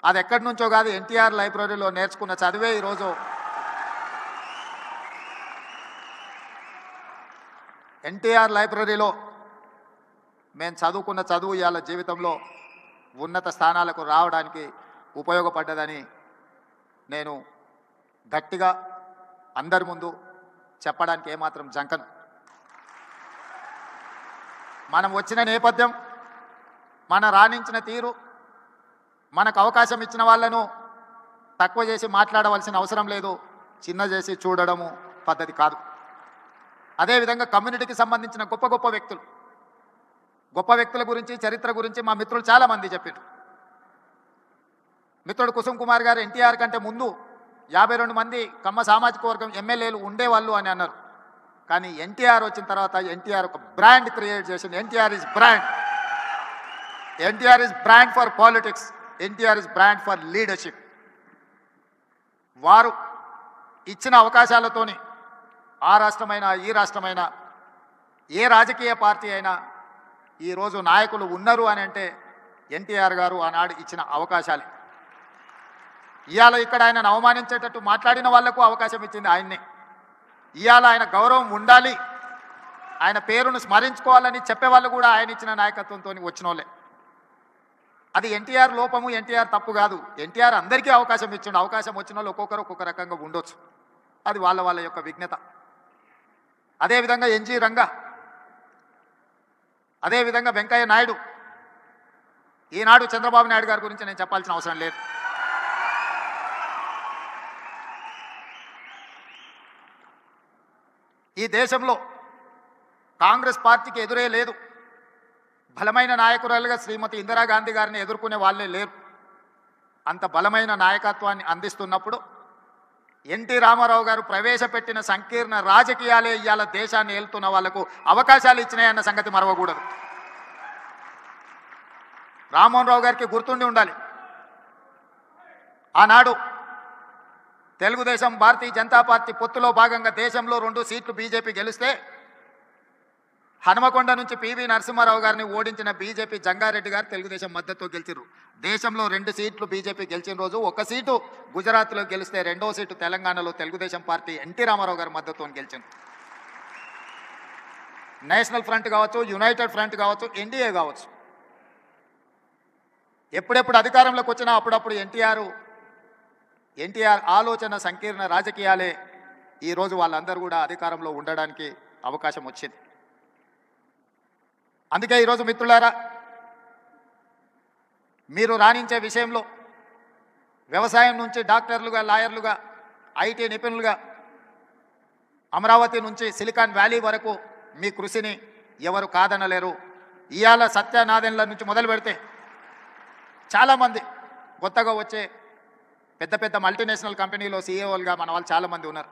అది ఎక్కడి నుంచో కాదు, ఎన్టీఆర్ లైబ్రరీలో నేర్చుకున్న చదివే ఈరోజు ఎన్టీఆర్ లైబ్రరీలో మేము చదువుకున్న చదువు ఇవాళ జీవితంలో ఉన్నత స్థానాలకు రావడానికి ఉపయోగపడ్డదని నేను గట్టిగా అందరి ముందు చెప్పడానికి ఏమాత్రం జంకను. మనం వచ్చిన నేపథ్యం, మన రాణించిన తీరు, మనకు అవకాశం ఇచ్చిన వాళ్ళను తక్కువ చేసి మాట్లాడవలసిన అవసరం లేదు, చిన్న చేసి చూడడము పద్ధతి కాదు. అదేవిధంగా కమ్యూనిటీకి సంబంధించిన గొప్ప గొప్ప వ్యక్తుల గురించి, చరిత్ర గురించి మా మిత్రులు చాలామంది చెప్పారు. మిత్రుడు కుసుమ్ కుమార్ గారు ఎన్టీఆర్ కంటే ముందు 52 మంది కమ్మ సామాజిక వర్గం ఎమ్మెల్యేలు ఉండేవాళ్ళు అని అన్నారు. కానీ ఎన్టీఆర్ వచ్చిన తర్వాత ఎన్టీఆర్ ఒక బ్రాండ్ క్రియేట్ చేసింది. NTR is brand. NTR is brand for politics. NTR is brand for leadership. వారు ఇచ్చిన అవకాశాలతోని ఆ రాష్ట్రమైనా ఈ రాష్ట్రమైనా ఏ రాజకీయ పార్టీ అయినా ఈరోజు నాయకులు ఉన్నారు అని అంటే ఎన్టీఆర్ గారు ఆనాడు ఇచ్చిన అవకాశాలే. ఇవాళ ఇక్కడ ఆయనను అవమానించేటట్టు మాట్లాడిన వాళ్లకు అవకాశం ఇచ్చింది ఆయన్నే. ఇవాళ ఆయన గౌరవం ఉండాలి, ఆయన పేరును స్మరించుకోవాలని చెప్పేవాళ్ళు కూడా ఆయన ఇచ్చిన నాయకత్వంతో వచ్చిన వాళ్ళే. అది ఎన్టీఆర్ లోపము, ఎన్టీఆర్ తప్పు కాదు. ఎన్టీఆర్ అందరికీ అవకాశం ఇచ్చిండు. అవకాశం వచ్చిన వాళ్ళు ఒక్కొక్కరు ఒక్కొక్క రకంగా ఉండొచ్చు. అది వాళ్ళ యొక్క విఘ్నత. అదేవిధంగా ఎన్జీ రంగా, అదేవిధంగా వెంకయ్య నాయుడు. ఈనాడు చంద్రబాబు నాయుడు గారి గురించి నేను చెప్పాల్సిన అవసరం లేదు. ఈ దేశంలో కాంగ్రెస్ పార్టీకి ఎదురే లేదు. బలమైన నాయకురాలుగా శ్రీమతి ఇందిరాగాంధీ గారిని ఎదుర్కొనే వాళ్ళే లేరు. అంత బలమైన నాయకత్వాన్ని అందిస్తున్నప్పుడు ఎన్టీ రామారావు గారు ప్రవేశపెట్టిన సంకీర్ణ రాజకీయాలే ఇవాళ దేశాన్ని ఏలుతున్న వాళ్లకు అవకాశాలు ఇచ్చినాయన్న సంగతి మరవకూడదు. రామ్మోహన్ రావు గారికి గుర్తుండి ఉండాలి, ఆనాడు తెలుగుదేశం భారతీయ జనతా పార్టీ పొత్తులో భాగంగా దేశంలో 2 సీట్లు బీజేపీ గెలిస్తే హనుమకొండ నుంచి పివి నరసింహారావు గారిని ఓడించిన బీజేపీ జంగారెడ్డి గారు తెలుగుదేశం మద్దతుతో గెలిచారు. దేశంలో 2 సీట్లు బీజేపీ గెలిచిన రోజు 1 సీటు గుజరాత్లో గెలిస్తే 2వ సీటు తెలంగాణలో తెలుగుదేశం పార్టీ ఎన్టీ రామారావు గారి మద్దతుతో గెలిచింది. నేషనల్ ఫ్రంట్ కావచ్చు, యునైటెడ్ ఫ్రంట్ కావచ్చు, ఎన్డీఏ కావచ్చు, ఎప్పుడెప్పుడు అధికారంలోకి వచ్చినా అప్పుడప్పుడు ఎన్టీఆర్ ఆలోచన సంకీర్ణ రాజకీయాలే ఈరోజు వాళ్ళందరూ కూడా అధికారంలో ఉండడానికి అవకాశం వచ్చింది. అందుకే ఈరోజు మిత్రులారా, మీరు రాణించే విషయంలో వ్యవసాయం నుంచి డాక్టర్లుగా, లాయర్లుగా, ఐటీ నిపుణులుగా, అమరావతి నుంచి సిలికాన్ వ్యాలీ వరకు మీ కృషిని ఎవరు కాదనలేరు. ఇవాళ సత్యనాదెన్ల నుంచి మొదలు పెడితే చాలామంది కొత్తగా వచ్చే పెద్ద పెద్ద మల్టీనేషనల్ కంపెనీలో సీఈఓలుగా మన వాళ్ళు చాలామంది ఉన్నారు.